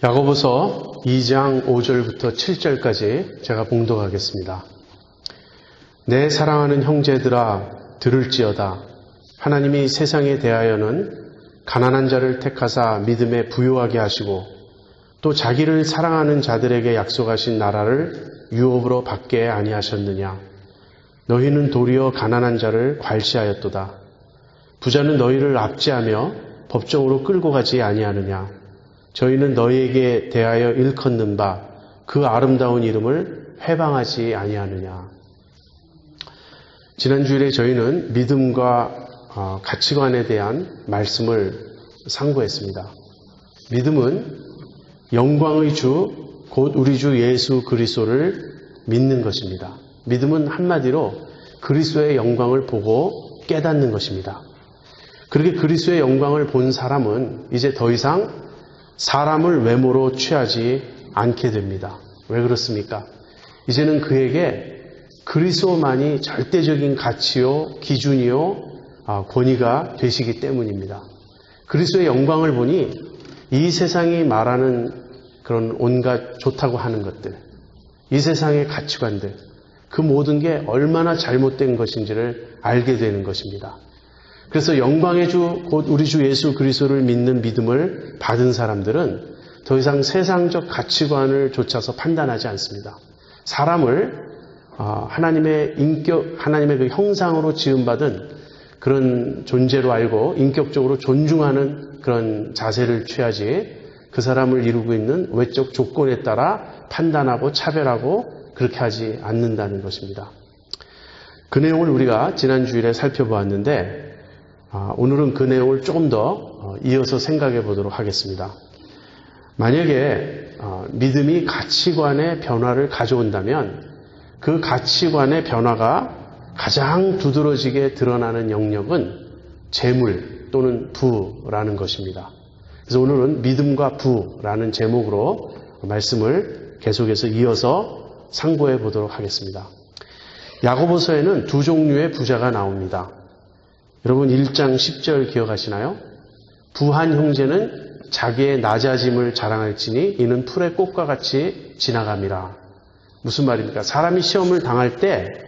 야고보서 2장 5절부터 7절까지 제가 봉독하겠습니다. 내 사랑하는 형제들아 들을지어다. 하나님이 세상에 대하여는 가난한 자를 택하사 믿음에 부요하게 하시고 또 자기를 사랑하는 자들에게 약속하신 나라를 유업으로 받게 아니하셨느냐. 너희는 도리어 가난한 자를 괄시하였도다. 부자는 너희를 압제하며 법정으로 끌고 가지 아니하느냐. 저희는 너희에게 대하여 일컫는 바 그 아름다운 이름을 회방하지 아니하느냐. 지난 주일에 저희는 믿음과 가치관에 대한 말씀을 상고했습니다. 믿음은 영광의 주 곧 우리 주 예수 그리스도를 믿는 것입니다. 믿음은 한마디로 그리스도의 영광을 보고 깨닫는 것입니다. 그렇게 그리스도의 영광을 본 사람은 이제 더 이상 사람을 외모로 취하지 않게 됩니다. 왜 그렇습니까? 이제는 그에게 그리스도만이 절대적인 가치요, 기준이요, 권위가 되시기 때문입니다. 그리스도의 영광을 보니 이 세상이 말하는 그런 온갖 좋다고 하는 것들, 이 세상의 가치관들, 그 모든 게 얼마나 잘못된 것인지를 알게 되는 것입니다. 그래서 영광의 주, 곧 우리 주 예수 그리스도를 믿는 믿음을 받은 사람들은 더 이상 세상적 가치관을 좇아서 판단하지 않습니다. 사람을 하나님의 인격, 하나님의 그 형상으로 지음받은 그런 존재로 알고 인격적으로 존중하는 그런 자세를 취하지 그 사람을 이루고 있는 외적 조건에 따라 판단하고 차별하고 그렇게 하지 않는다는 것입니다. 그 내용을 우리가 지난 주일에 살펴보았는데 오늘은 그 내용을 조금 더 이어서 생각해 보도록 하겠습니다. 만약에 믿음이 가치관의 변화를 가져온다면 그 가치관의 변화가 가장 두드러지게 드러나는 영역은 재물 또는 부라는 것입니다. 그래서 오늘은 믿음과 부라는 제목으로 말씀을 계속해서 이어서 상고해 보도록 하겠습니다. 야고보서에는 두 종류의 부자가 나옵니다. 여러분 1장 10절 기억하시나요? 부한 형제는 자기의 낮아짐을 자랑할지니 이는 풀의 꽃과 같이 지나감이라. 무슨 말입니까? 사람이 시험을 당할 때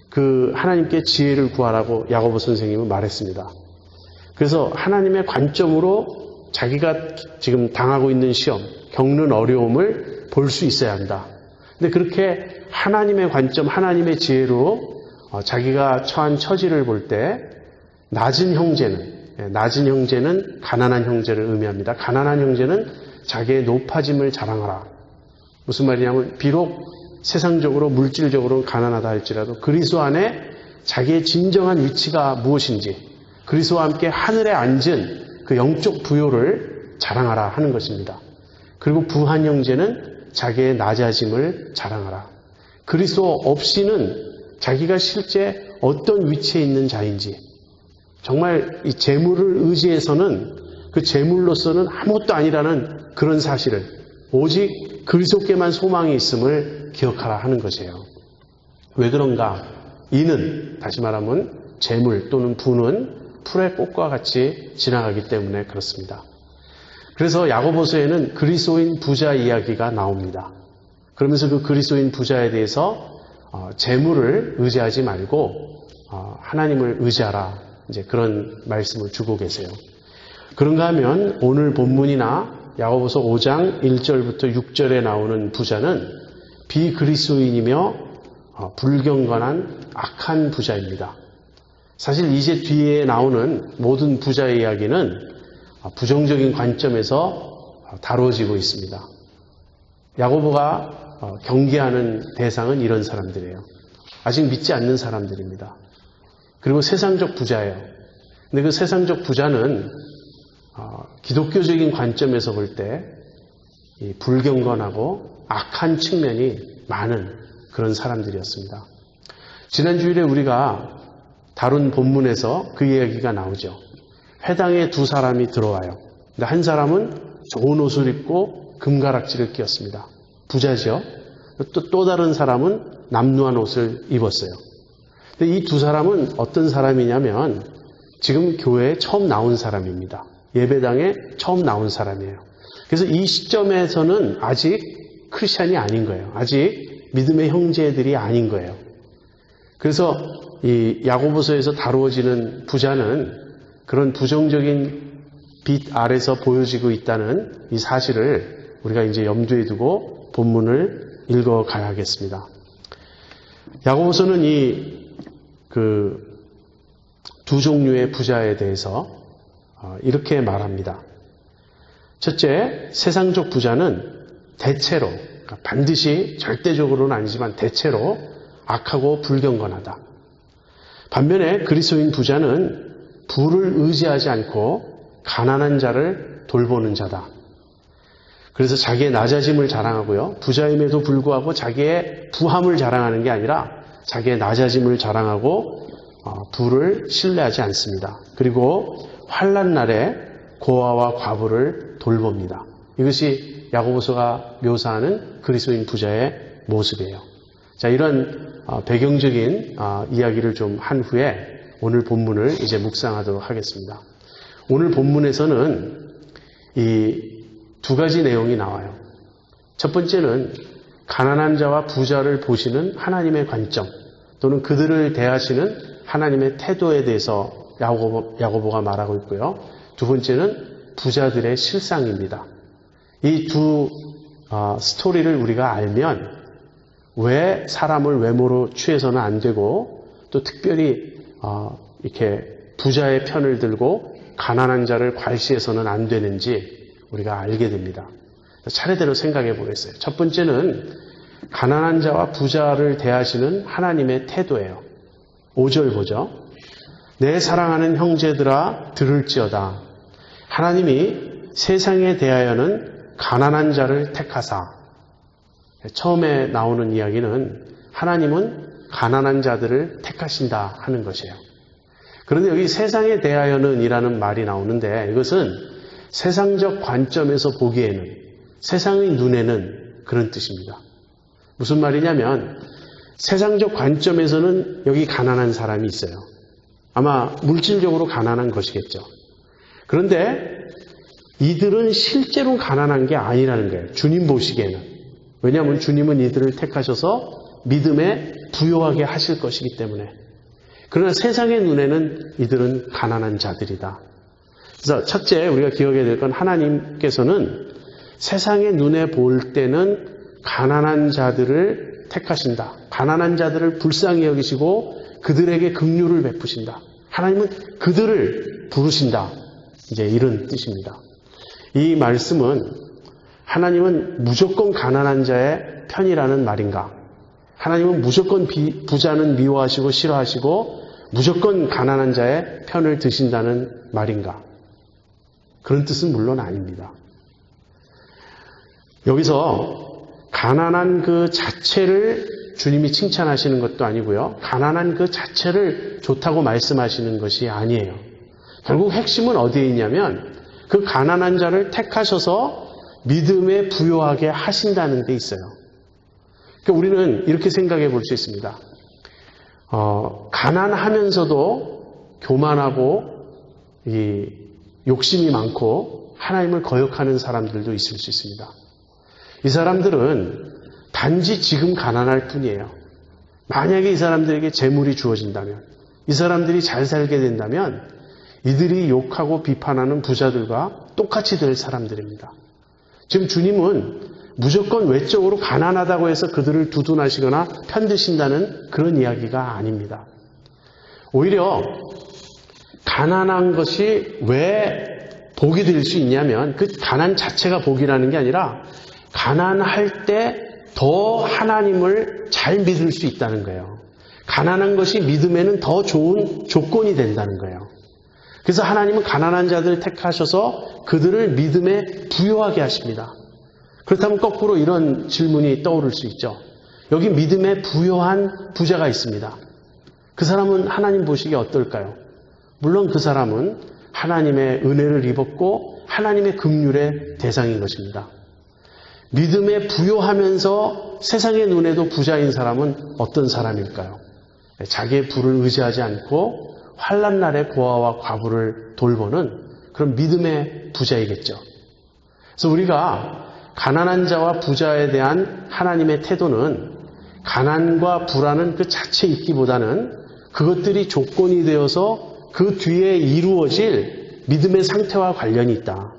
그 하나님께 지혜를 구하라고 야고보 선생님은 말했습니다. 그래서 하나님의 관점으로 자기가 지금 당하고 있는 시험, 겪는 어려움을 볼 수 있어야 한다. 근데 그렇게 하나님의 관점, 하나님의 지혜로 자기가 처한 처지를 볼 때 낮은 형제는 가난한 형제를 의미합니다. 가난한 형제는 자기의 높아짐을 자랑하라. 무슨 말이냐면 비록 세상적으로 물질적으로 가난하다 할지라도 그리스도 안에 자기의 진정한 위치가 무엇인지 그리스도와 함께 하늘에 앉은 그 영적 부요를 자랑하라 하는 것입니다. 그리고 부한 형제는 자기의 낮아짐을 자랑하라. 그리스도 없이는 자기가 실제 어떤 위치에 있는 자인지 정말 이 재물을 의지해서는 그 재물로서는 아무것도 아니라는 그런 사실을 오직 그리스도께만 소망이 있음을 기억하라 하는 것이에요. 왜 그런가? 이는 다시 말하면 재물 또는 부는 풀의 꽃과 같이 지나가기 때문에 그렇습니다. 그래서 야고보서에는 그리스도인 부자 이야기가 나옵니다. 그러면서 그 그리스도인 부자에 대해서 재물을 의지하지 말고 하나님을 의지하라. 이제 그런 말씀을 주고 계세요. 그런가 하면 오늘 본문이나 야고보서 5장 1절부터 6절에 나오는 부자는 비그리스도인이며 불경건한 악한 부자입니다. 사실 이제 뒤에 나오는 모든 부자의 이야기는 부정적인 관점에서 다루어지고 있습니다. 야고보가 경계하는 대상은 이런 사람들이에요. 아직 믿지 않는 사람들입니다. 그리고 세상적 부자예요. 근데 그 세상적 부자는 기독교적인 관점에서 볼 때 불경건하고 악한 측면이 많은 그런 사람들이었습니다. 지난 주일에 우리가 다룬 본문에서 그 이야기가 나오죠. 회당에 두 사람이 들어와요. 근데 한 사람은 좋은 옷을 입고 금가락지를 끼었습니다. 부자죠. 또 다른 사람은 남루한 옷을 입었어요. 근데 이 두 사람은 어떤 사람이냐면 지금 교회에 처음 나온 사람입니다. 예배당에 처음 나온 사람이에요. 그래서 이 시점에서는 아직 크리스찬이 아닌 거예요. 아직 믿음의 형제들이 아닌 거예요. 그래서 이 야고보서에서 다루어지는 부자는 그런 부정적인 빛 아래서 보여지고 있다는 이 사실을 우리가 이제 염두에 두고 본문을 읽어가야겠습니다. 야고보서는 두 종류의 부자에 대해서 이렇게 말합니다. 첫째, 세상적 부자는 대체로, 그러니까 반드시 절대적으로는 아니지만 대체로 악하고 불경건하다. 반면에 그리스도인 부자는 부를 의지하지 않고 가난한 자를 돌보는 자다. 그래서 자기의 낮아짐을 자랑하고요. 부자임에도 불구하고 자기의 부함을 자랑하는 게 아니라 자기의 낮아짐을 자랑하고 부를 신뢰하지 않습니다. 그리고 환난 날에 고아와 과부를 돌봅니다. 이것이 야고보서가 묘사하는 그리스도인 부자의 모습이에요. 자, 이런 배경적인 이야기를 좀 한 후에 오늘 본문을 이제 묵상하도록 하겠습니다. 오늘 본문에서는 이 두 가지 내용이 나와요. 첫 번째는 가난한 자와 부자를 보시는 하나님의 관점 또는 그들을 대하시는 하나님의 태도에 대해서 야고보가 말하고 있고요. 두 번째는 부자들의 실상입니다. 이 두 스토리를 우리가 알면 왜 사람을 외모로 취해서는 안 되고 또 특별히 이렇게 부자의 편을 들고 가난한 자를 괄시해서는 안 되는지 우리가 알게 됩니다. 차례대로 생각해 보겠어요. 첫 번째는 가난한 자와 부자를 대하시는 하나님의 태도예요. 5절 보죠. 내 사랑하는 형제들아 들을지어다. 하나님이 세상에 대하여는 가난한 자를 택하사. 처음에 나오는 이야기는 하나님은 가난한 자들을 택하신다 하는 것이에요. 그런데 여기 세상에 대하여는 이라는 말이 나오는데 이것은 세상적 관점에서 보기에는 세상의 눈에는 그런 뜻입니다. 무슨 말이냐면 세상적 관점에서는 여기 가난한 사람이 있어요. 아마 물질적으로 가난한 것이겠죠. 그런데 이들은 실제로 가난한 게 아니라는 거예요. 주님 보시기에는. 왜냐하면 주님은 이들을 택하셔서 믿음에 부요하게 하실 것이기 때문에. 그러나 세상의 눈에는 이들은 가난한 자들이다. 그래서 첫째 우리가 기억해야 될 건 하나님께서는 세상의 눈에 볼 때는 가난한 자들을 택하신다. 가난한 자들을 불쌍히 여기시고 그들에게 긍휼을 베푸신다. 하나님은 그들을 부르신다. 이제 이런 뜻입니다. 이 말씀은 하나님은 무조건 가난한 자의 편이라는 말인가? 하나님은 무조건 부자는 미워하시고 싫어하시고 무조건 가난한 자의 편을 드신다는 말인가? 그런 뜻은 물론 아닙니다. 여기서 가난한 그 자체를 주님이 칭찬하시는 것도 아니고요. 가난한 그 자체를 좋다고 말씀하시는 것이 아니에요. 결국 핵심은 어디에 있냐면 그 가난한 자를 택하셔서 믿음에 부요하게 하신다는 데 있어요. 그러니까 우리는 이렇게 생각해 볼 수 있습니다. 가난하면서도 교만하고 욕심이 많고 하나님을 거역하는 사람들도 있을 수 있습니다. 이 사람들은 단지 지금 가난할 뿐이에요. 만약에 이 사람들에게 재물이 주어진다면, 이 사람들이 잘 살게 된다면 이들이 욕하고 비판하는 부자들과 똑같이 될 사람들입니다. 지금 주님은 무조건 외적으로 가난하다고 해서 그들을 두둔하시거나 편드신다는 그런 이야기가 아닙니다. 오히려 가난한 것이 왜 복이 될 수 있냐면 그 가난 자체가 복이라는 게 아니라 가난할 때 더 하나님을 잘 믿을 수 있다는 거예요. 가난한 것이 믿음에는 더 좋은 조건이 된다는 거예요. 그래서 하나님은 가난한 자들을 택하셔서 그들을 믿음에 부요하게 하십니다. 그렇다면 거꾸로 이런 질문이 떠오를 수 있죠. 여기 믿음에 부요한 부자가 있습니다. 그 사람은 하나님 보시기에 어떨까요? 물론 그 사람은 하나님의 은혜를 입었고 하나님의 긍휼의 대상인 것입니다. 믿음에 부요하면서 세상의 눈에도 부자인 사람은 어떤 사람일까요? 자기의 부를 의지하지 않고 환난 날에 고아와 과부를 돌보는 그런 믿음의 부자이겠죠. 그래서 우리가 가난한 자와 부자에 대한 하나님의 태도는 가난과 불안은 그 자체에 있기보다는 그것들이 조건이 되어서 그 뒤에 이루어질 믿음의 상태와 관련이 있다.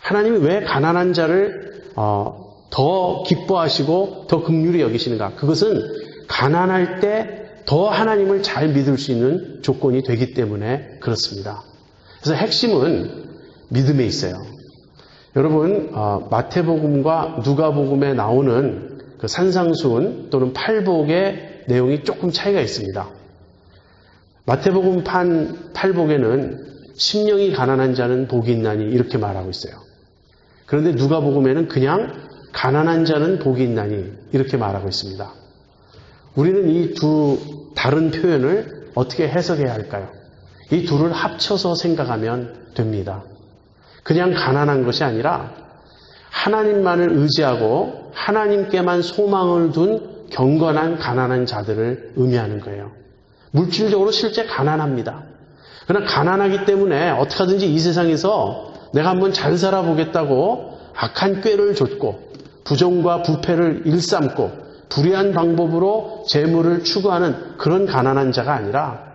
하나님이 왜 가난한 자를 더 기뻐하시고 더 긍휼히 여기시는가? 그것은 가난할 때 더 하나님을 잘 믿을 수 있는 조건이 되기 때문에 그렇습니다. 그래서 핵심은 믿음에 있어요. 여러분, 마태복음과 누가복음에 나오는 그 산상수훈 또는 팔복의 내용이 조금 차이가 있습니다. 마태복음 8복에는 심령이 가난한 자는 복이 있나니 이렇게 말하고 있어요. 그런데 누가복음에는 그냥 가난한 자는 복이 있나니 이렇게 말하고 있습니다. 우리는 이 두 다른 표현을 어떻게 해석해야 할까요? 이 둘을 합쳐서 생각하면 됩니다. 그냥 가난한 것이 아니라 하나님만을 의지하고 하나님께만 소망을 둔 경건한 가난한 자들을 의미하는 거예요. 물질적으로 실제 가난합니다. 그러나 가난하기 때문에 어떻게 하든지 이 세상에서 내가 한번 잘 살아보겠다고 악한 꾀를 좇고 부정과 부패를 일삼고 불의한 방법으로 재물을 추구하는 그런 가난한 자가 아니라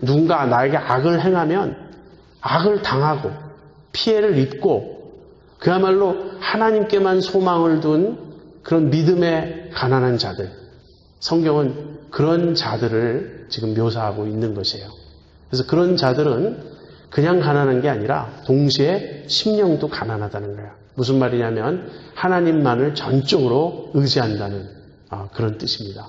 누군가 나에게 악을 행하면 악을 당하고 피해를 입고 그야말로 하나님께만 소망을 둔 그런 믿음의 가난한 자들, 성경은 그런 자들을 지금 묘사하고 있는 것이에요. 그래서 그런 자들은 그냥 가난한 게 아니라 동시에 심령도 가난하다는 거예요. 무슨 말이냐면 하나님만을 전적으로 의지한다는 그런 뜻입니다.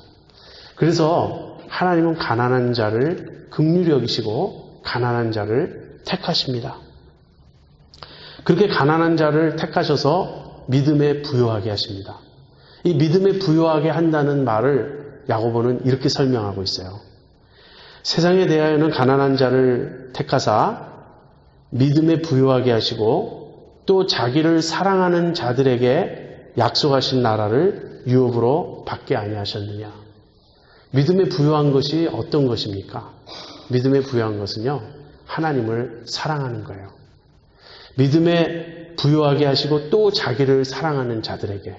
그래서 하나님은 가난한 자를 긍휼히 여기시고 가난한 자를 택하십니다. 그렇게 가난한 자를 택하셔서 믿음에 부요하게 하십니다. 이 믿음에 부요하게 한다는 말을 야고보는 이렇게 설명하고 있어요. 세상에 대하여는 가난한 자를 택하사 믿음에 부요하게 하시고 또 자기를 사랑하는 자들에게 약속하신 나라를 유업으로 받게 아니하셨느냐. 믿음에 부요한 것이 어떤 것입니까? 믿음에 부요한 것은요, 하나님을 사랑하는 거예요. 믿음에 부요하게 하시고 또 자기를 사랑하는 자들에게.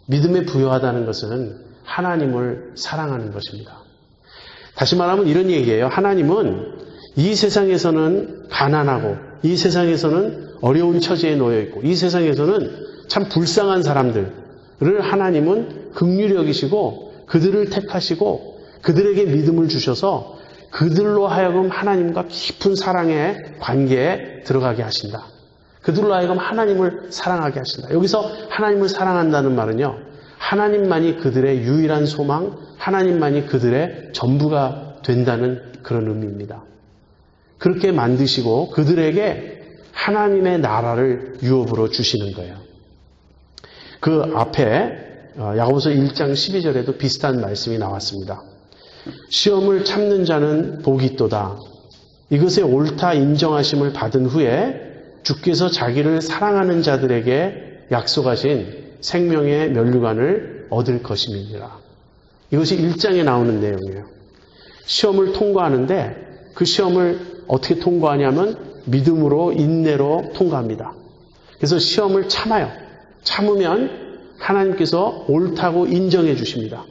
믿음에 부요하다는 것은 하나님을 사랑하는 것입니다. 다시 말하면 이런 얘기예요. 하나님은 이 세상에서는 가난하고 이 세상에서는 어려운 처지에 놓여 있고 이 세상에서는 참 불쌍한 사람들을 하나님은 긍휼히 여기시고 그들을 택하시고 그들에게 믿음을 주셔서 그들로 하여금 하나님과 깊은 사랑의 관계에 들어가게 하신다. 그들로 하여금 하나님을 사랑하게 하신다. 여기서 하나님을 사랑한다는 말은요, 하나님만이 그들의 유일한 소망, 하나님만이 그들의 전부가 된다는 그런 의미입니다. 그렇게 만드시고 그들에게 하나님의 나라를 유업으로 주시는 거예요. 그 앞에 야고보서 1장 12절에도 비슷한 말씀이 나왔습니다. 시험을 참는 자는 복이 있도다. 이것의 옳다 인정하심을 받은 후에 주께서 자기를 사랑하는 자들에게 약속하신 생명의 면류관을 얻을 것임이니라. 이것이 1장에 나오는 내용이에요. 시험을 통과하는데 그 시험을 어떻게 통과하냐면 믿음으로 인내로 통과합니다. 그래서 시험을 참아요. 참으면 하나님께서 옳다고 인정해 주십니다.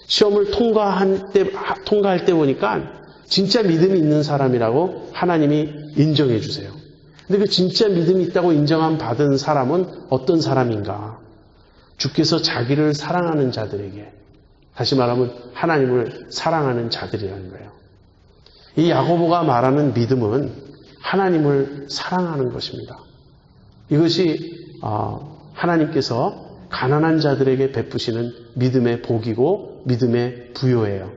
시험을 통과할 때 보니까 진짜 믿음이 있는 사람이라고 하나님이 인정해 주세요. 근데 그 진짜 믿음이 있다고 인정함 받은 사람은 어떤 사람인가? 주께서 자기를 사랑하는 자들에게, 다시 말하면 하나님을 사랑하는 자들이라는 거예요. 이 야고보가 말하는 믿음은 하나님을 사랑하는 것입니다. 이것이 하나님께서 가난한 자들에게 베푸시는 믿음의 복이고 믿음의 부요예요.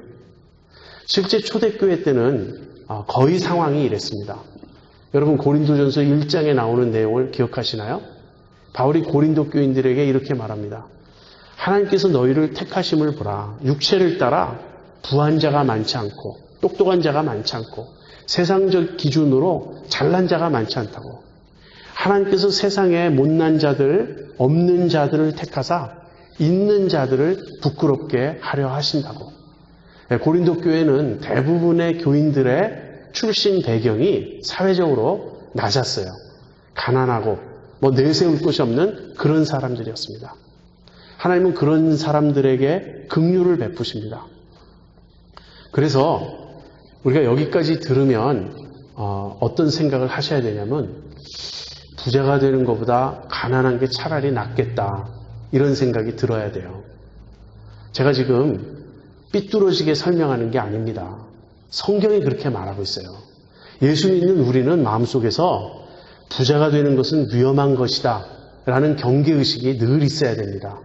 실제 초대교회 때는 거의 상황이 이랬습니다. 여러분 고린도전서 1장에 나오는 내용을 기억하시나요? 바울이 고린도 교인들에게 이렇게 말합니다. 하나님께서 너희를 택하심을 보라. 육체를 따라 부한 자가 많지 않고 똑똑한 자가 많지 않고 세상적 기준으로 잘난 자가 많지 않다고. 하나님께서 세상에 못난 자들, 없는 자들을 택하사 있는 자들을 부끄럽게 하려 하신다고. 고린도 교회는 대부분의 교인들의 출신 배경이 사회적으로 낮았어요. 가난하고 내세울 곳이 없는 그런 사람들이었습니다. 하나님은 그런 사람들에게 긍휼을 베푸십니다. 그래서 우리가 여기까지 들으면 어떤 생각을 하셔야 되냐면 부자가 되는 것보다 가난한 게 차라리 낫겠다, 이런 생각이 들어야 돼요. 제가 지금 삐뚤어지게 설명하는 게 아닙니다. 성경이 그렇게 말하고 있어요. 예수 믿는 우리는 마음속에서 부자가 되는 것은 위험한 것이다 라는 경계의식이 늘 있어야 됩니다.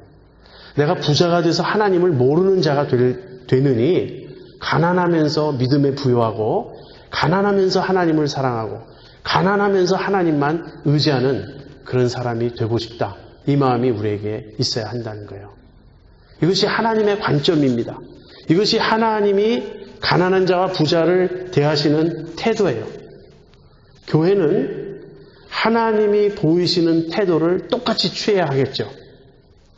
내가 부자가 돼서 하나님을 모르는 자가 되느니 가난하면서 믿음에 부요하고 가난하면서 하나님을 사랑하고 가난하면서 하나님만 의지하는 그런 사람이 되고 싶다, 이 마음이 우리에게 있어야 한다는 거예요. 이것이 하나님의 관점입니다. 이것이 하나님이 가난한 자와 부자를 대하시는 태도예요. 교회는 하나님이 보이시는 태도를 똑같이 취해야 하겠죠.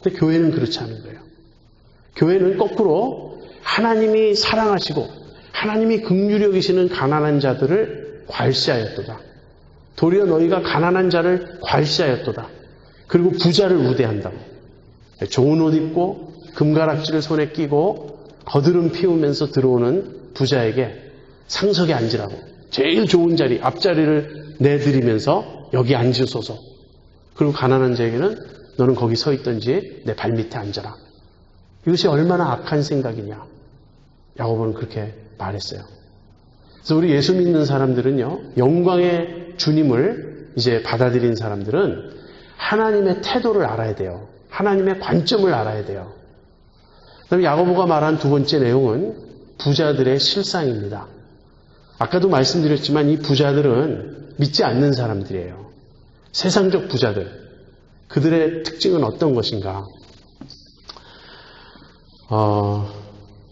근데 교회는 그렇지 않은 거예요. 교회는 거꾸로 하나님이 사랑하시고 하나님이 긍휼히 여기시는 가난한 자들을 괄시하였도다. 도리어 너희가 가난한 자를 괄시하였도다. 그리고 부자를 우대한다고. 좋은 옷 입고 금가락지를 손에 끼고 거드름 피우면서 들어오는 부자에게 상석에 앉으라고, 제일 좋은 자리, 앞자리를 내드리면서 여기 앉으소서. 그리고 가난한 자에게는 너는 거기 서 있든지 내 발밑에 앉아라. 이것이 얼마나 악한 생각이냐. 야고보는 그렇게 말했어요. 그래서 우리 예수 믿는 사람들은요, 영광의 주님을 이제 받아들인 사람들은 하나님의 태도를 알아야 돼요. 하나님의 관점을 알아야 돼요. 그다음에 야고보가 말한 두 번째 내용은 부자들의 실상입니다. 아까도 말씀드렸지만 이 부자들은 믿지 않는 사람들이에요. 세상적 부자들. 그들의 특징은 어떤 것인가?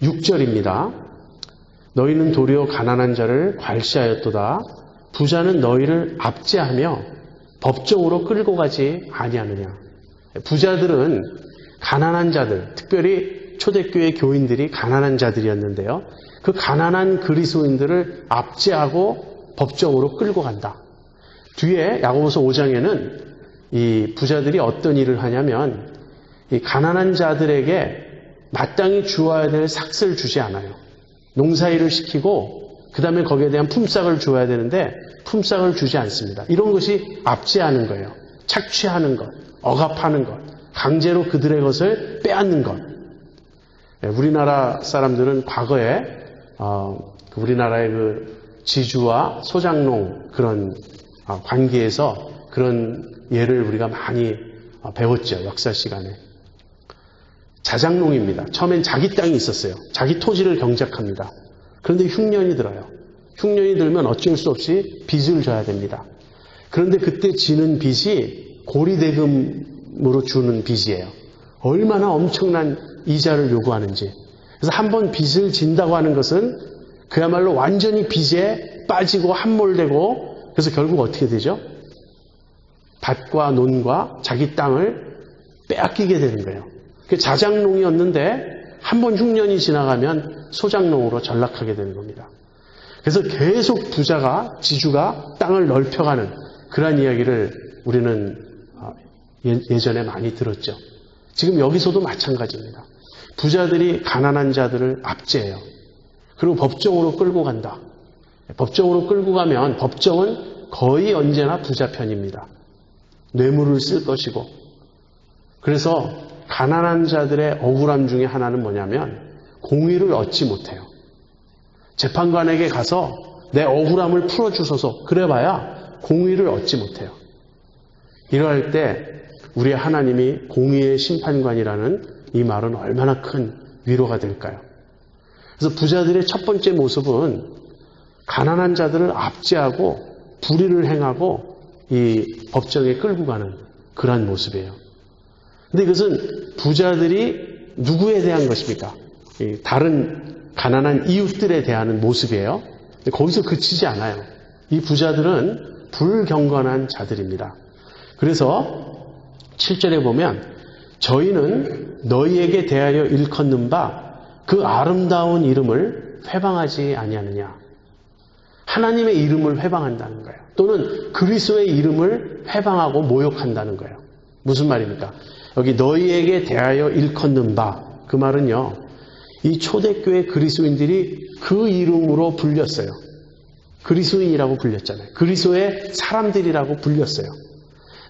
6절입니다. 너희는 도리어 가난한 자를 괄시하였도다. 부자는 너희를 압제하며 법정으로 끌고 가지 아니하느냐. 부자들은 가난한 자들, 특별히 초대교회 교인들이 가난한 자들이었는데요. 그 가난한 그리스도인들을 압제하고 법정으로 끌고 간다. 뒤에 야고보서 5장에는 이 부자들이 어떤 일을 하냐면 이 가난한 자들에게 마땅히 주어야 될 삭슬을 주지 않아요. 농사일을 시키고 그 다음에 거기에 대한 품삯을 줘야 되는데 품삯을 주지 않습니다. 이런 것이 압제하는 거예요. 착취하는 것, 억압하는 것, 강제로 그들의 것을 빼앗는 것. 우리나라 사람들은 과거에 우리나라의 그 지주와 소장농 그런 관계에서 그런 예를 우리가 많이 배웠죠. 역사 시간에. 자작농입니다. 처음엔 자기 땅이 있었어요. 자기 토지를 경작합니다. 그런데 흉년이 들어요. 흉년이 들면 어쩔 수 없이 빚을 져야 됩니다. 그런데 그때 지는 빚이 고리대금으로 주는 빚이에요. 얼마나 엄청난 이자를 요구하는지. 그래서 한번 빚을 진다고 하는 것은 그야말로 완전히 빚에 빠지고 함몰되고, 그래서 결국 어떻게 되죠? 밭과 논과 자기 땅을 빼앗기게 되는 거예요. 그 자작농이었는데 한번 흉년이 지나가면 소작농으로 전락하게 되는 겁니다. 그래서 계속 부자가, 지주가 땅을 넓혀가는 그러한 이야기를 우리는 예전에 많이 들었죠. 지금 여기서도 마찬가지입니다. 부자들이 가난한 자들을 압제해요. 그리고 법정으로 끌고 간다. 법정으로 끌고 가면 법정은 거의 언제나 부자 편입니다. 뇌물을 쓸 것이고. 그래서 가난한 자들의 억울함 중에 하나는 뭐냐면 공의를 얻지 못해요. 재판관에게 가서 내 억울함을 풀어주소서 그래봐야 공의를 얻지 못해요. 이러할 때 우리 하나님이 공의의 심판관이라는 이 말은 얼마나 큰 위로가 될까요? 그래서 부자들의 첫 번째 모습은 가난한 자들을 압제하고 불의를 행하고 이 법정에 끌고 가는 그러한 모습이에요. 근데 이것은 부자들이 누구에 대한 것입니까? 다른 가난한 이웃들에 대한 모습이에요. 거기서 그치지 않아요. 이 부자들은 불경건한 자들입니다. 그래서 7절에 보면 저희는 너희에게 대하여 일컫는 바 그 아름다운 이름을 회방하지 아니하느냐. 하나님의 이름을 회방한다는 거예요. 또는 그리스도의 이름을 회방하고 모욕한다는 거예요. 무슨 말입니까? 여기 너희에게 대하여 일컫는 바, 그 말은요, 이 초대교회 그리스도인들이 그 이름으로 불렸어요. 그리스도인이라고 불렸잖아요. 그리스도의 사람들이라고 불렸어요.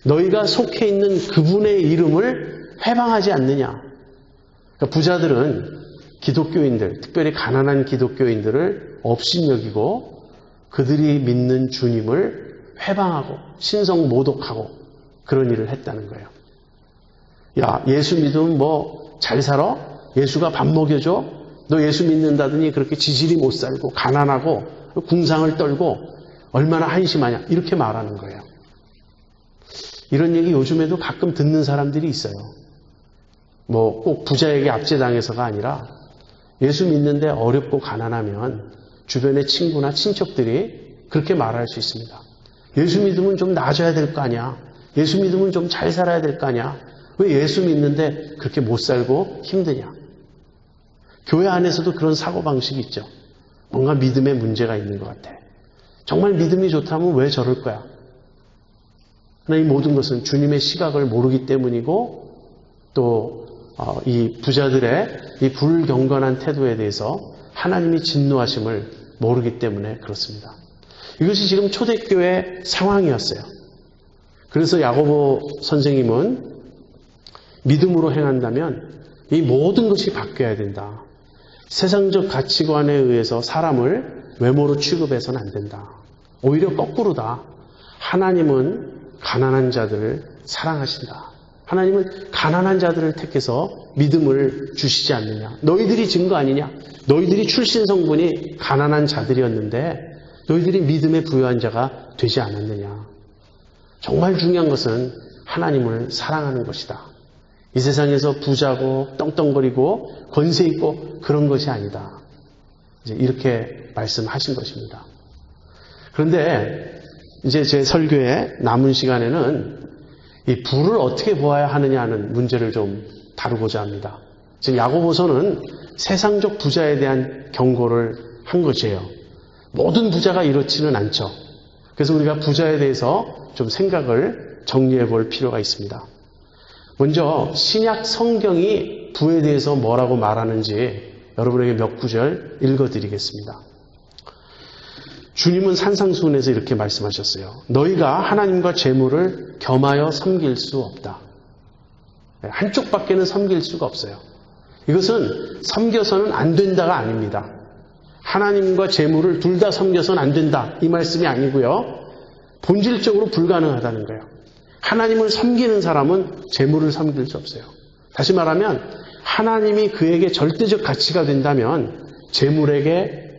너희가 속해 있는 그분의 이름을 회방하지 않느냐. 그러니까 부자들은 기독교인들, 특별히 가난한 기독교인들을 업신여기고 그들이 믿는 주님을 회방하고 신성 모독하고 그런 일을 했다는 거예요. 야, 예수 믿으면 뭐 잘 살아? 예수가 밥 먹여줘? 너 예수 믿는다더니 그렇게 지질이 못 살고 가난하고 궁상을 떨고 얼마나 한심하냐, 이렇게 말하는 거예요. 이런 얘기 요즘에도 가끔 듣는 사람들이 있어요. 뭐 꼭 부자에게 압제당해서가 아니라 예수 믿는데 어렵고 가난하면 주변의 친구나 친척들이 그렇게 말할 수 있습니다. 예수 믿으면 좀 나아져야 될 거 아니야. 예수 믿으면 좀 잘 살아야 될 거 아니야. 왜 예수 믿는데 그렇게 못 살고 힘드냐. 교회 안에서도 그런 사고방식이 있죠. 뭔가 믿음에 문제가 있는 것 같아. 정말 믿음이 좋다면 왜 저럴 거야? 그러나 이 모든 것은 주님의 시각을 모르기 때문이고 또 이 부자들의 이 불경건한 태도에 대해서 하나님이 진노하심을 모르기 때문에 그렇습니다. 이것이 지금 초대교회 상황이었어요. 그래서 야고보 선생님은 믿음으로 행한다면 이 모든 것이 바뀌어야 된다. 세상적 가치관에 의해서 사람을 외모로 취급해서는 안 된다. 오히려 거꾸로다. 하나님은 가난한 자들을 사랑하신다. 하나님은 가난한 자들을 택해서 믿음을 주시지 않느냐. 너희들이 증거 아니냐. 너희들이 출신 성분이 가난한 자들이었는데 너희들이 믿음에 부유한 자가 되지 않았느냐. 정말 중요한 것은 하나님을 사랑하는 것이다. 이 세상에서 부자고 떵떵거리고 권세 있고 그런 것이 아니다. 이제 이렇게 말씀하신 것입니다. 그런데 이제 제 설교의 남은 시간에는 이 부를 어떻게 보아야 하느냐 하는 문제를 좀 다루고자 합니다. 지금 야고보서는 세상적 부자에 대한 경고를 한 것이에요. 모든 부자가 이렇지는 않죠. 그래서 우리가 부자에 대해서 좀 생각을 정리해 볼 필요가 있습니다. 먼저 신약 성경이 부에 대해서 뭐라고 말하는지 여러분에게 몇 구절 읽어드리겠습니다. 주님은 산상수훈에서 이렇게 말씀하셨어요. 너희가 하나님과 재물을 겸하여 섬길 수 없다. 한쪽밖에는 섬길 수가 없어요. 이것은 섬겨서는 안 된다가 아닙니다. 하나님과 재물을 둘 다 섬겨서는 안 된다, 이 말씀이 아니고요. 본질적으로 불가능하다는 거예요. 하나님을 섬기는 사람은 재물을 섬길 수 없어요. 다시 말하면 하나님이 그에게 절대적 가치가 된다면 재물에게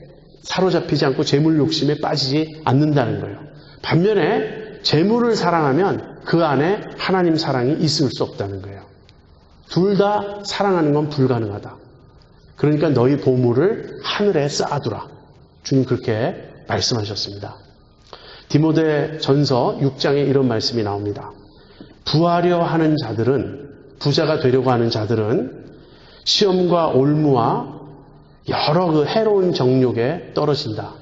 사로잡히지 않고 재물 욕심에 빠지지 않는다는 거예요. 반면에 재물을 사랑하면 그 안에 하나님 사랑이 있을 수 없다는 거예요. 둘 다 사랑하는 건 불가능하다. 그러니까 너희 보물을 하늘에 쌓아두라. 주님 그렇게 말씀하셨습니다. 디모데 전서 6장에 이런 말씀이 나옵니다. 부하려 하는 자들은, 부자가 되려고 하는 자들은 시험과 올무와 여러 그 해로운 정욕에 떨어진다.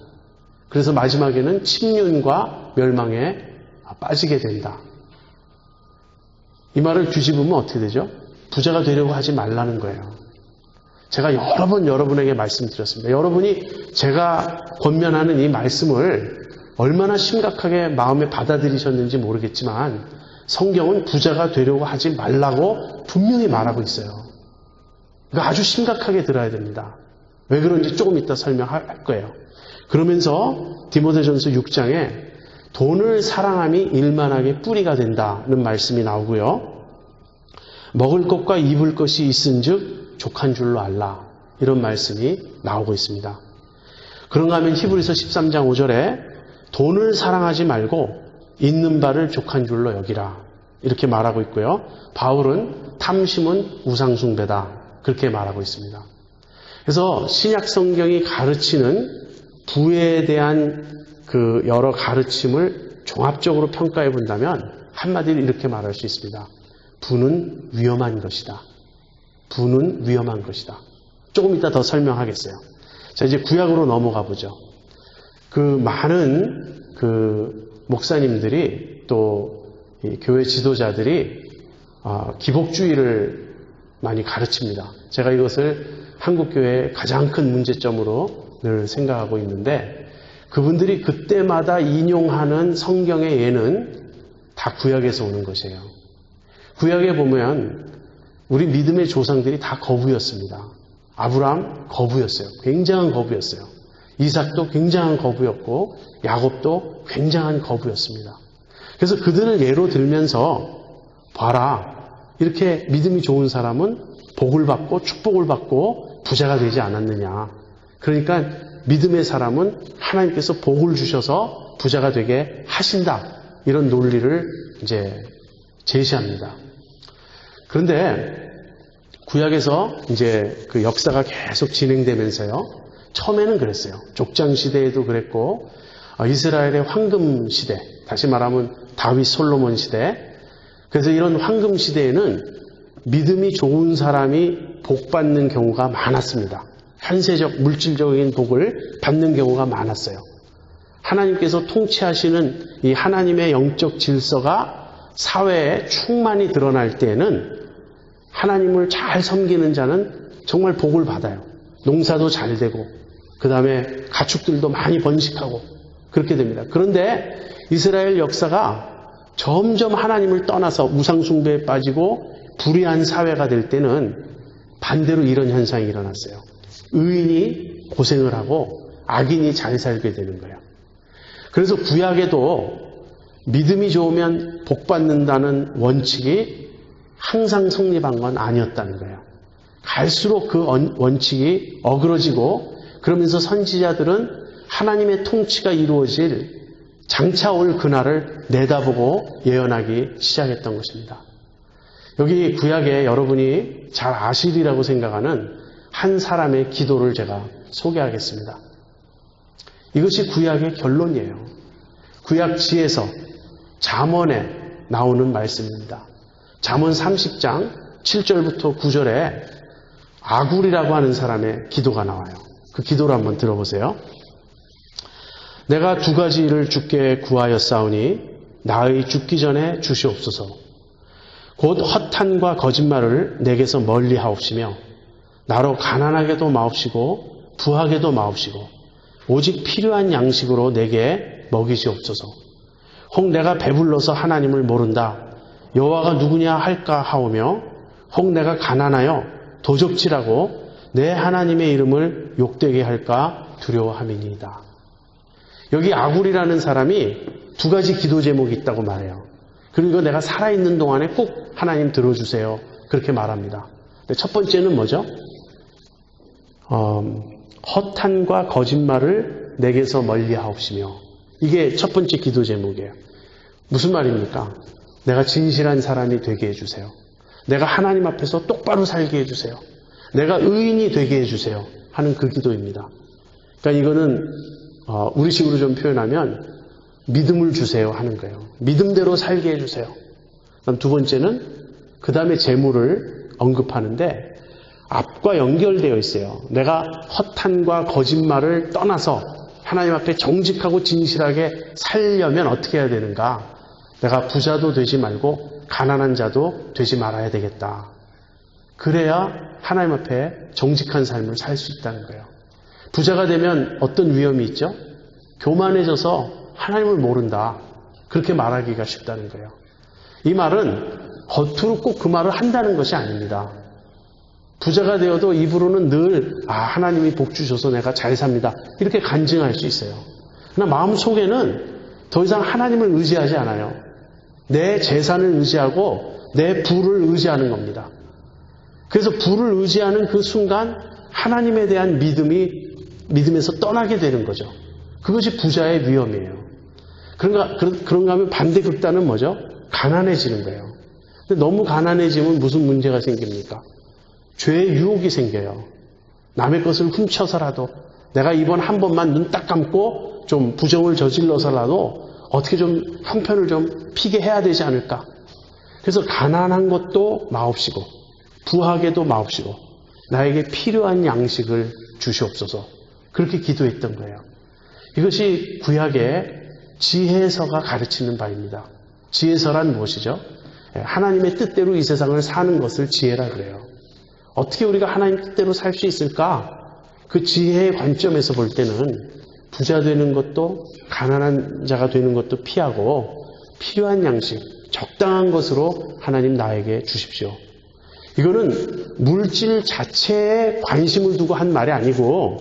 그래서 마지막에는 침륜과 멸망에 빠지게 된다. 이 말을 뒤집으면 어떻게 되죠? 부자가 되려고 하지 말라는 거예요. 제가 여러 번 여러분에게 말씀드렸습니다. 여러분이 제가 권면하는 이 말씀을 얼마나 심각하게 마음에 받아들이셨는지 모르겠지만 성경은 부자가 되려고 하지 말라고 분명히 말하고 있어요. 그러니까 아주 심각하게 들어야 됩니다. 왜 그런지 조금 이따 설명할 거예요. 그러면서 디모데전서 6장에 돈을 사랑함이 일만하게 뿌리가 된다는 말씀이 나오고요. 먹을 것과 입을 것이 있은즉 족한 줄로 알라, 이런 말씀이 나오고 있습니다. 그런가 하면 히브리서 13장 5절에 돈을 사랑하지 말고 있는 바를 족한 줄로 여기라, 이렇게 말하고 있고요. 바울은 탐심은 우상숭배다, 그렇게 말하고 있습니다. 그래서 신약 성경이 가르치는 부에 대한 그 여러 가르침을 종합적으로 평가해 본다면 한마디로 이렇게 말할 수 있습니다. 부는 위험한 것이다. 부는 위험한 것이다. 조금 이따 더 설명하겠어요. 자, 이제 구약으로 넘어가 보죠. 그 많은 그 목사님들이 또 이 교회 지도자들이 기복주의를 많이 가르칩니다. 제가 이것을 한국교회의 가장 큰 문제점으로 늘 생각하고 있는데, 그분들이 그때마다 인용하는 성경의 예는 다 구약에서 오는 것이에요. 구약에 보면 우리 믿음의 조상들이 다 거부였습니다. 아브라함 거부였어요. 굉장한 거부였어요. 이삭도 굉장한 거부였고 야곱도 굉장한 거부였습니다. 그래서 그들을 예로 들면서 봐라, 이렇게 믿음이 좋은 사람은 복을 받고 축복을 받고 부자가 되지 않았느냐. 그러니까 믿음의 사람은 하나님께서 복을 주셔서 부자가 되게 하신다. 이런 논리를 이제 제시합니다. 그런데 구약에서 이제 그 역사가 계속 진행되면서요. 처음에는 그랬어요. 족장 시대에도 그랬고, 이스라엘의 황금 시대, 다시 말하면 다윗 솔로몬 시대. 그래서 이런 황금 시대에는 믿음이 좋은 사람이 복 받는 경우가 많았습니다. 현세적 물질적인 복을 받는 경우가 많았어요. 하나님께서 통치하시는 이 하나님의 영적 질서가 사회에 충만히 드러날 때에는 하나님을 잘 섬기는 자는 정말 복을 받아요. 농사도 잘 되고 그 다음에 가축들도 많이 번식하고 그렇게 됩니다. 그런데 이스라엘 역사가 점점 하나님을 떠나서 우상숭배에 빠지고 불의한 사회가 될 때는 반대로 이런 현상이 일어났어요. 의인이 고생을 하고 악인이 잘 살게 되는 거예요. 그래서 구약에도 믿음이 좋으면 복 받는다는 원칙이 항상 성립한 건 아니었다는 거예요. 갈수록 그 원칙이 어그러지고 그러면서 선지자들은 하나님의 통치가 이루어질 장차 올 그날을 내다보고 예언하기 시작했던 것입니다. 여기 구약에 여러분이 잘 아시리라고 생각하는 한 사람의 기도를 제가 소개하겠습니다. 이것이 구약의 결론이에요. 구약 지에서 잠언에 나오는 말씀입니다. 잠언 30장 7절부터 9절에 아굴이라고 하는 사람의 기도가 나와요. 그 기도를 한번 들어보세요. 내가 두 가지를 주께 구하였사오니 나의 죽기 전에 주시옵소서. 곧 허탄과 거짓말을 내게서 멀리 하옵시며 나로 가난하게도 마옵시고 부하게도 마옵시고 오직 필요한 양식으로 내게 먹이시옵소서. 혹 내가 배불러서 하나님을 모른다. 여호와가 누구냐 할까 하오며 혹 내가 가난하여 도적질하고 내 하나님의 이름을 욕되게 할까 두려워함이니이다. 여기 아굴이라는 사람이 두 가지 기도 제목이 있다고 말해요. 그리고 내가 살아있는 동안에 꼭 하나님 들어주세요. 그렇게 말합니다. 근데 첫 번째는 뭐죠? 허탄과 거짓말을 내게서 멀리하옵시며, 이게 첫 번째 기도 제목이에요. 무슨 말입니까? 내가 진실한 사람이 되게 해주세요. 내가 하나님 앞에서 똑바로 살게 해주세요. 내가 의인이 되게 해주세요 하는 그 기도입니다. 그러니까 이거는 우리식으로 좀 표현하면 믿음을 주세요 하는 거예요. 믿음대로 살게 해주세요. 그다음 두 번째는 그 다음에 재물을 언급하는데 앞과 연결되어 있어요. 내가 허탄과 거짓말을 떠나서 하나님 앞에 정직하고 진실하게 살려면 어떻게 해야 되는가? 내가 부자도 되지 말고 가난한 자도 되지 말아야 되겠다. 그래야 하나님 앞에 정직한 삶을 살 수 있다는 거예요. 부자가 되면 어떤 위험이 있죠? 교만해져서 하나님을 모른다. 그렇게 말하기가 쉽다는 거예요. 이 말은 겉으로 꼭 그 말을 한다는 것이 아닙니다. 부자가 되어도 입으로는 늘 하나님이 복 주셔서 내가 잘 삽니다. 이렇게 간증할 수 있어요. 그러나 마음속에는 더 이상 하나님을 의지하지 않아요. 내 재산을 의지하고 내 부를 의지하는 겁니다. 그래서 부를 의지하는 그 순간 하나님에 대한 믿음에서 떠나게 되는 거죠. 그것이 부자의 위험이에요. 그런가 하면 반대 극단은 뭐죠? 가난해지는 거예요. 근데 너무 가난해지면 무슨 문제가 생깁니까? 죄의 유혹이 생겨요. 남의 것을 훔쳐서라도 내가 이번 한 번만 눈 딱 감고 좀 부정을 저질러서라도 어떻게 좀 형편을 좀 피게 해야 되지 않을까? 그래서 가난한 것도 마옵시고 부하게도 마옵시고 나에게 필요한 양식을 주시옵소서. 그렇게 기도했던 거예요. 이것이 구약의 지혜서가 가르치는 바입니다. 지혜서란 무엇이죠? 하나님의 뜻대로 이 세상을 사는 것을 지혜라 그래요. 어떻게 우리가 하나님 뜻대로 살 수 있을까? 그 지혜의 관점에서 볼 때는 부자 되는 것도 가난한 자가 되는 것도 피하고 필요한 양식, 적당한 것으로 하나님 나에게 주십시오. 이거는 물질 자체에 관심을 두고 한 말이 아니고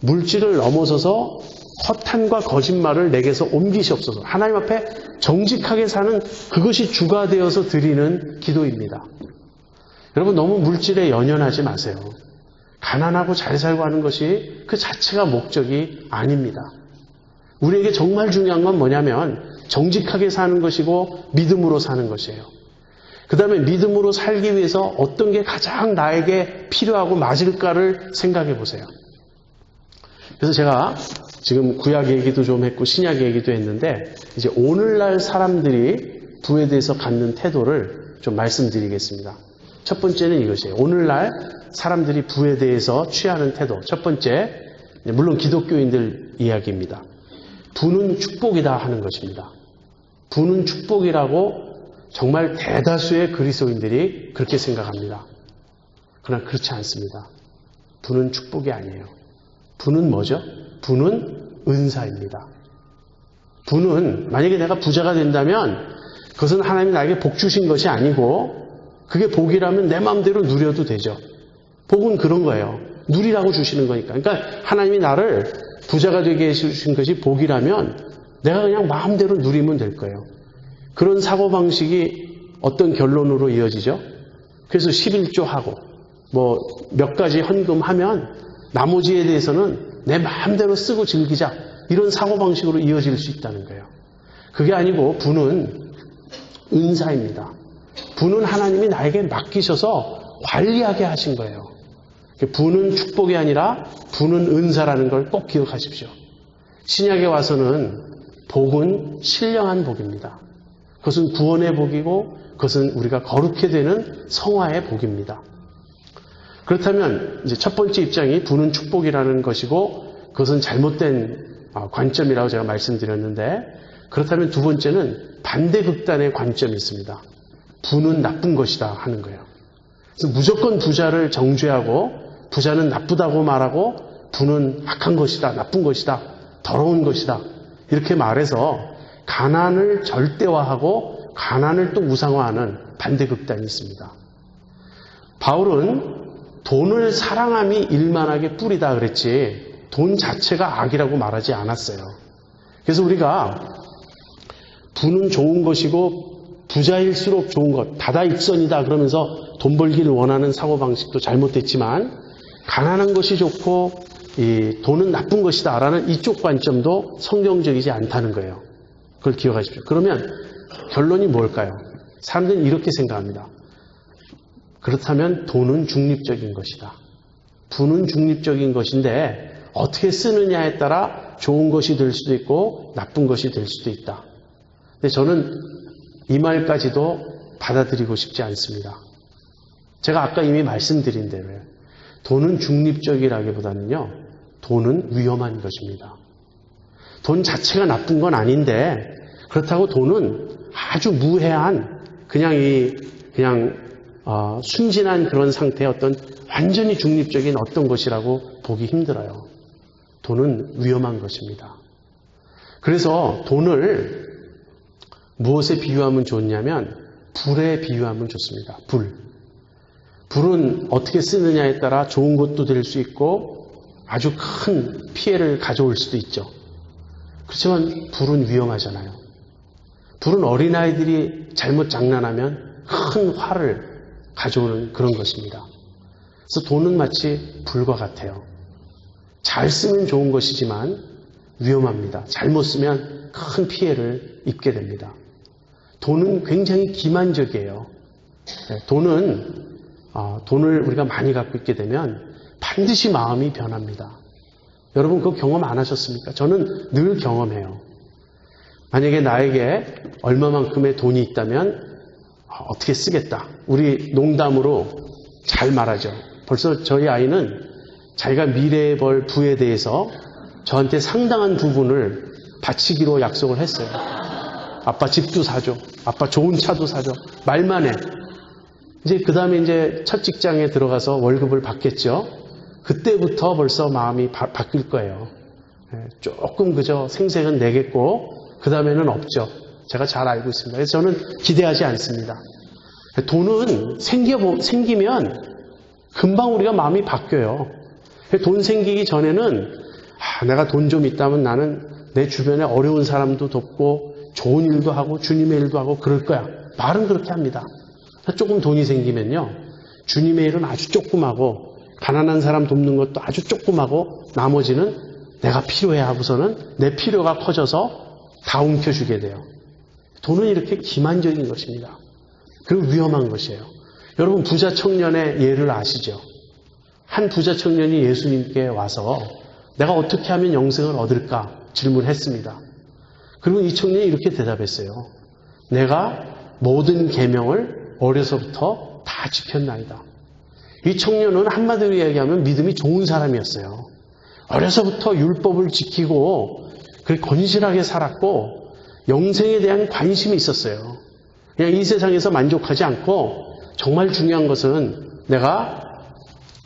물질을 넘어서서 허탄과 거짓말을 내게서 옮기시옵소서. 하나님 앞에 정직하게 사는 그것이 주가 되어서 드리는 기도입니다. 여러분 너무 물질에 연연하지 마세요. 가난하고 잘 살고 하는 것이 그 자체가 목적이 아닙니다. 우리에게 정말 중요한 건 뭐냐면 정직하게 사는 것이고 믿음으로 사는 것이에요. 그 다음에 믿음으로 살기 위해서 어떤 게 가장 나에게 필요하고 맞을까를 생각해 보세요. 그래서 제가 지금 구약 얘기도 좀 했고 신약 얘기도 했는데 이제 오늘날 사람들이 부에 대해서 갖는 태도를 좀 말씀드리겠습니다. 첫 번째는 이것이에요. 오늘날 사람들이 부에 대해서 취하는 태도. 첫 번째, 물론 기독교인들 이야기입니다. 부는 축복이다 하는 것입니다. 부는 축복이라고 정말 대다수의 그리스도인들이 그렇게 생각합니다. 그러나 그렇지 않습니다. 부는 축복이 아니에요. 부는 뭐죠? 부는 은사입니다. 부는 만약에 내가 부자가 된다면 그것은 하나님이 나에게 복 주신 것이 아니고 그게 복이라면 내 마음대로 누려도 되죠. 복은 그런 거예요. 누리라고 주시는 거니까. 그러니까 하나님이 나를 부자가 되게 해주신 것이 복이라면 내가 그냥 마음대로 누리면 될 거예요. 그런 사고방식이 어떤 결론으로 이어지죠? 그래서 11조 하고 뭐 몇 가지 헌금하면 나머지에 대해서는 내 마음대로 쓰고 즐기자. 이런 사고방식으로 이어질 수 있다는 거예요. 그게 아니고 부는 은사입니다. 부는 하나님이 나에게 맡기셔서 관리하게 하신 거예요. 부는 축복이 아니라 부는 은사라는 걸 꼭 기억하십시오. 신약에 와서는 복은 신령한 복입니다. 그것은 구원의 복이고 그것은 우리가 거룩해 되는 성화의 복입니다. 그렇다면 이제 첫 번째 입장이 부는 축복이라는 것이고 그것은 잘못된 관점이라고 제가 말씀드렸는데 그렇다면 두 번째는 반대극단의 관점이 있습니다. 부는 나쁜 것이다 하는 거예요. 그래서 무조건 부자를 정죄하고 부자는 나쁘다고 말하고 부는 악한 것이다, 나쁜 것이다, 더러운 것이다 이렇게 말해서 가난을 절대화하고 가난을 또 우상화하는 반대극단이 있습니다. 바울은 돈을 사랑함이 일만하게 뿌리다 그랬지 돈 자체가 악이라고 말하지 않았어요. 그래서 우리가 부는 좋은 것이고 부자일수록 좋은 것, 다다익선이다 그러면서 돈 벌기를 원하는 사고방식도 잘못됐지만 가난한 것이 좋고 이 돈은 나쁜 것이다 라는 이쪽 관점도 성경적이지 않다는 거예요. 그걸 기억하십시오. 그러면 결론이 뭘까요? 사람들은 이렇게 생각합니다. 그렇다면 돈은 중립적인 것이다. 부는 중립적인 것인데 어떻게 쓰느냐에 따라 좋은 것이 될 수도 있고 나쁜 것이 될 수도 있다. 근데 저는 이 말까지도 받아들이고 싶지 않습니다. 제가 아까 이미 말씀드린 대로요. 돈은 중립적이라기보다는요. 돈은 위험한 것입니다. 돈 자체가 나쁜 건 아닌데 그렇다고 돈은 아주 무해한 그냥 순진한 그런 상태의 어떤 완전히 중립적인 어떤 것이라고 보기 힘들어요. 돈은 위험한 것입니다. 그래서 돈을 무엇에 비유하면 좋냐면 불에 비유하면 좋습니다. 불은 어떻게 쓰느냐에 따라 좋은 것도 될 수 있고 아주 큰 피해를 가져올 수도 있죠. 그렇지만 불은 위험하잖아요. 불은 어린아이들이 잘못 장난하면 큰 화를 가져오는 그런 것입니다. 그래서 돈은 마치 불과 같아요. 잘 쓰면 좋은 것이지만 위험합니다. 잘못 쓰면 큰 피해를 입게 됩니다. 돈은 굉장히 기만적이에요. 돈을 우리가 많이 갖고 있게 되면 반드시 마음이 변합니다. 여러분 그거 경험 안 하셨습니까? 저는 늘 경험해요. 만약에 나에게 얼마만큼의 돈이 있다면 어떻게 쓰겠다. 우리 농담으로 잘 말하죠. 벌써 저희 아이는 자기가 미래에 벌 부에 대해서 저한테 상당한 부분을 바치기로 약속을 했어요. 아빠 집도 사줘. 아빠 좋은 차도 사줘. 말만 해. 이제 그 다음에 이제 첫 직장에 들어가서 월급을 받겠죠. 그때부터 벌써 마음이 바뀔 거예요. 조금 그저 생색은 내겠고 그 다음에는 없죠. 제가 잘 알고 있습니다. 그래서 저는 기대하지 않습니다. 돈은 생기면 금방 우리가 마음이 바뀌어요. 돈 생기기 전에는 내가 돈 좀 있다면 나는 내 주변에 어려운 사람도 돕고 좋은 일도 하고 주님의 일도 하고 그럴 거야. 말은 그렇게 합니다. 조금 돈이 생기면요. 주님의 일은 아주 조그마고 가난한 사람 돕는 것도 아주 조그마고 나머지는 내가 필요해 하고서는 내 필요가 커져서 다 움켜쥐게 돼요. 돈은 이렇게 기만적인 것입니다. 그리고 위험한 것이에요. 여러분 부자 청년의 예를 아시죠? 한 부자 청년이 예수님께 와서 내가 어떻게 하면 영생을 얻을까 질문했습니다. 그리고 이 청년이 이렇게 대답했어요. 내가 모든 계명을 어려서부터 다 지켰나이다. 이 청년은 한마디로 이야기하면 믿음이 좋은 사람이었어요. 어려서부터 율법을 지키고 그렇게 건실하게 살았고 영생에 대한 관심이 있었어요. 그냥 이 세상에서 만족하지 않고 정말 중요한 것은 내가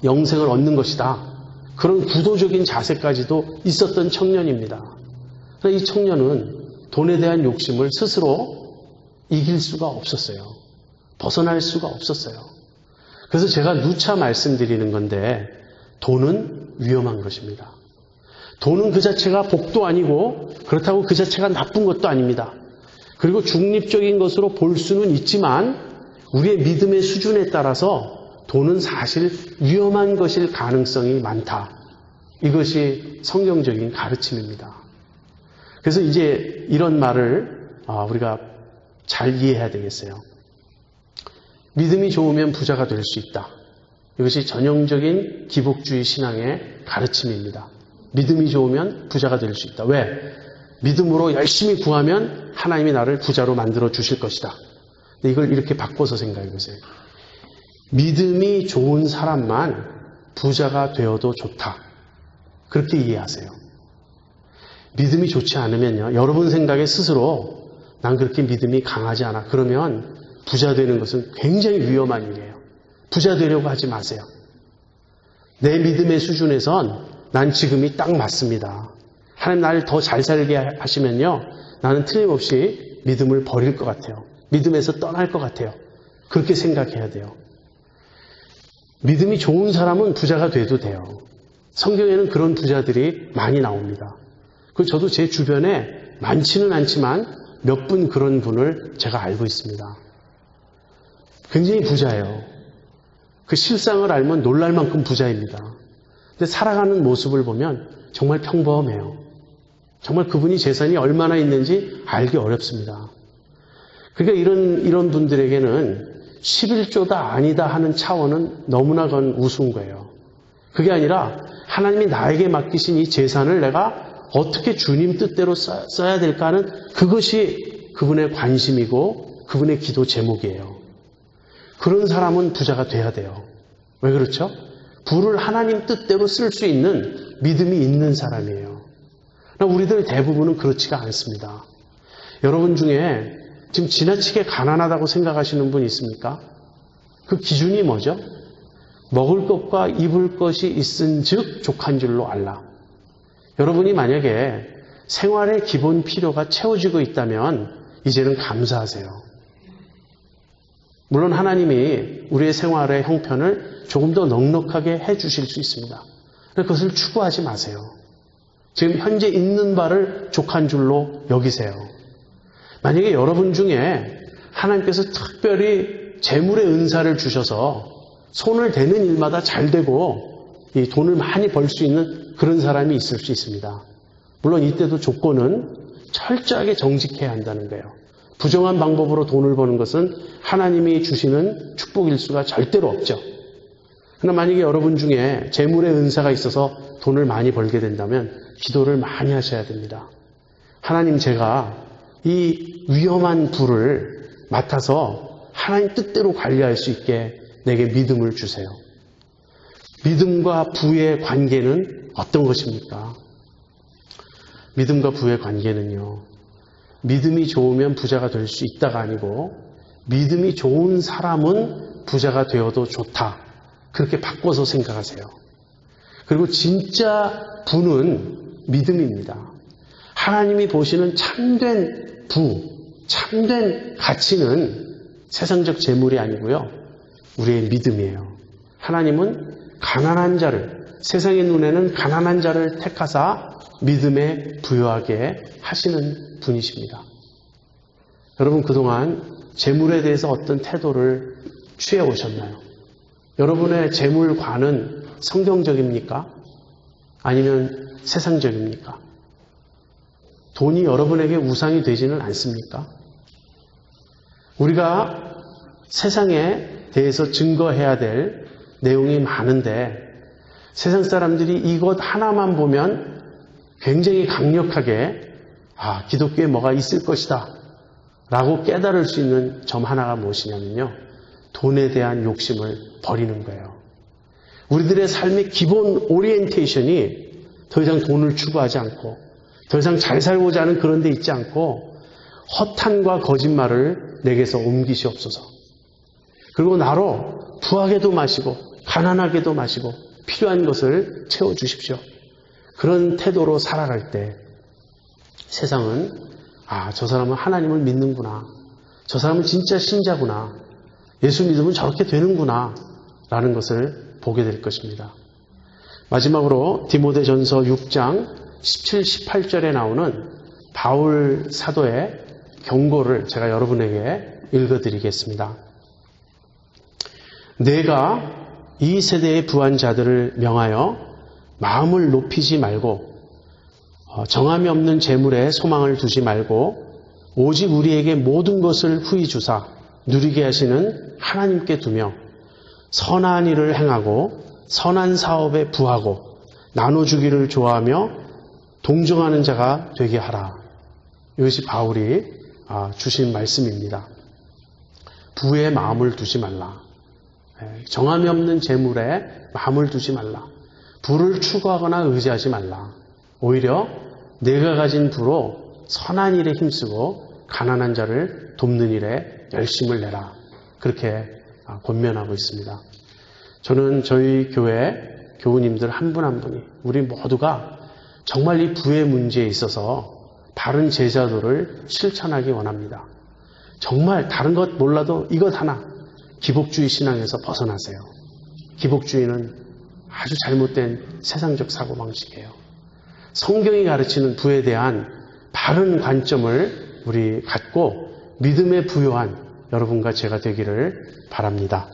영생을 얻는 것이다. 그런 구도적인 자세까지도 있었던 청년입니다. 그래서 이 청년은 돈에 대한 욕심을 스스로 이길 수가 없었어요. 벗어날 수가 없었어요. 그래서 제가 누차 말씀드리는 건데 돈은 위험한 것입니다. 돈은 그 자체가 복도 아니고 그렇다고 그 자체가 나쁜 것도 아닙니다. 그리고 중립적인 것으로 볼 수는 있지만 우리의 믿음의 수준에 따라서 돈은 사실 위험한 것일 가능성이 많다. 이것이 성경적인 가르침입니다. 그래서 이제 이런 말을 우리가 잘 이해해야 되겠어요. 믿음이 좋으면 부자가 될 수 있다. 이것이 전형적인 기복주의 신앙의 가르침입니다. 믿음이 좋으면 부자가 될 수 있다. 왜? 믿음으로 열심히 구하면 하나님이 나를 부자로 만들어 주실 것이다. 이걸 이렇게 바꿔서 생각해 보세요. 믿음이 좋은 사람만 부자가 되어도 좋다. 그렇게 이해하세요. 믿음이 좋지 않으면요. 여러분 생각에 스스로 난 그렇게 믿음이 강하지 않아. 그러면 부자 되는 것은 굉장히 위험한 일이에요. 부자 되려고 하지 마세요. 내 믿음의 수준에선 난 지금이 딱 맞습니다. 하나님 나를 더 잘 살게 하시면요. 나는 틀림없이 믿음을 버릴 것 같아요. 믿음에서 떠날 것 같아요. 그렇게 생각해야 돼요. 믿음이 좋은 사람은 부자가 돼도 돼요. 성경에는 그런 부자들이 많이 나옵니다. 그리고 저도 제 주변에 많지는 않지만 몇 분 그런 분을 제가 알고 있습니다. 굉장히 부자예요. 그 실상을 알면 놀랄 만큼 부자입니다. 근데 살아가는 모습을 보면 정말 평범해요. 정말 그분이 재산이 얼마나 있는지 알기 어렵습니다. 그러니까 이런 분들에게는 11조다 아니다 하는 차원은 너무나 그건 우스운 거예요. 그게 아니라 하나님이 나에게 맡기신 이 재산을 내가 어떻게 주님 뜻대로 써야 될까 하는 그것이 그분의 관심이고 그분의 기도 제목이에요. 그런 사람은 부자가 돼야 돼요. 왜 그렇죠? 부를 하나님 뜻대로 쓸 수 있는 믿음이 있는 사람이에요. 우리들 대부분은 그렇지가 않습니다. 여러분 중에 지금 지나치게 가난하다고 생각하시는 분 있습니까? 그 기준이 뭐죠? 먹을 것과 입을 것이 있은 즉 족한 줄로 알라. 여러분이 만약에 생활의 기본 필요가 채워지고 있다면 이제는 감사하세요. 물론 하나님이 우리의 생활의 형편을 조금 더 넉넉하게 해주실 수 있습니다. 그것을 추구하지 마세요. 지금 현재 있는 바를 족한 줄로 여기세요. 만약에 여러분 중에 하나님께서 특별히 재물의 은사를 주셔서 손을 대는 일마다 잘 되고 이 돈을 많이 벌 수 있는 그런 사람이 있을 수 있습니다. 물론 이때도 조건은 철저하게 정직해야 한다는 거예요. 부정한 방법으로 돈을 버는 것은 하나님이 주시는 축복일 수가 절대로 없죠. 그러나 만약에 여러분 중에 재물의 은사가 있어서 돈을 많이 벌게 된다면 기도를 많이 하셔야 됩니다. 하나님, 제가 이 위험한 부를 맡아서 하나님 뜻대로 관리할 수 있게 내게 믿음을 주세요. 믿음과 부의 관계는 어떤 것입니까? 믿음과 부의 관계는요, 믿음이 좋으면 부자가 될 수 있다가 아니고 믿음이 좋은 사람은 부자가 되어도 좋다. 그렇게 바꿔서 생각하세요. 그리고 진짜 부는 믿음입니다. 하나님이 보시는 참된 부, 참된 가치는 세상적 재물이 아니고요, 우리의 믿음이에요. 하나님은 가난한 자를, 세상의 눈에는 가난한 자를 택하사 믿음에 부여하게 하시는 분이십니다. 여러분, 그동안 재물에 대해서 어떤 태도를 취해 오셨나요? 여러분의 재물관은 성경적입니까? 아니면 세상적입니까? 돈이 여러분에게 우상이 되지는 않습니까? 우리가 세상에 대해서 증거해야 될 내용이 많은데 세상 사람들이 이것 하나만 보면 굉장히 강력하게 기독교에 뭐가 있을 것이다 라고 깨달을 수 있는 점 하나가 무엇이냐면요, 돈에 대한 욕심을 버리는 거예요. 우리들의 삶의 기본 오리엔테이션이 더 이상 돈을 추구하지 않고 더 이상 잘 살고자 하는 그런 데 있지 않고 허탄과 거짓말을 내게서 옮기시옵소서. 그리고 나로 부하게도 마시고 가난하게도 마시고 필요한 것을 채워주십시오. 그런 태도로 살아갈 때 세상은 저 사람은 하나님을 믿는구나, 저 사람은 진짜 신자구나, 예수 믿으면 저렇게 되는구나 라는 것을 보게 될 것입니다. 마지막으로 디모데전서 6장 17, 18절에 나오는 바울 사도의 경고를 제가 여러분에게 읽어드리겠습니다. 내가 이 세대의 부한 자들을 명하여 마음을 높이지 말고 정함이 없는 재물에 소망을 두지 말고 오직 우리에게 모든 것을 후히 주사 누리게 하시는 하나님께 두며 선한 일을 행하고 선한 사업에 부하고 나눠주기를 좋아하며 동정하는 자가 되게 하라. 이것이 바울이 주신 말씀입니다. 부에 마음을 두지 말라. 정함이 없는 재물에 마음을 두지 말라. 부를 추구하거나 의지하지 말라. 오히려 내가 가진 부로 선한 일에 힘쓰고 가난한 자를 돕는 일에 열심을 내라. 그렇게 권면하고 있습니다. 저는 저희 교회 교우님들 한 분 한 분이 우리 모두가 정말 이 부의 문제에 있어서 바른 제자도를 실천하기 원합니다. 정말 다른 것 몰라도 이것 하나, 기복주의 신앙에서 벗어나세요. 기복주의는 아주 잘못된 세상적 사고방식이에요. 성경이 가르치는 부에 대한 바른 관점을 우리 갖고 믿음에 부요한 여러분과 제가 되기를 바랍니다.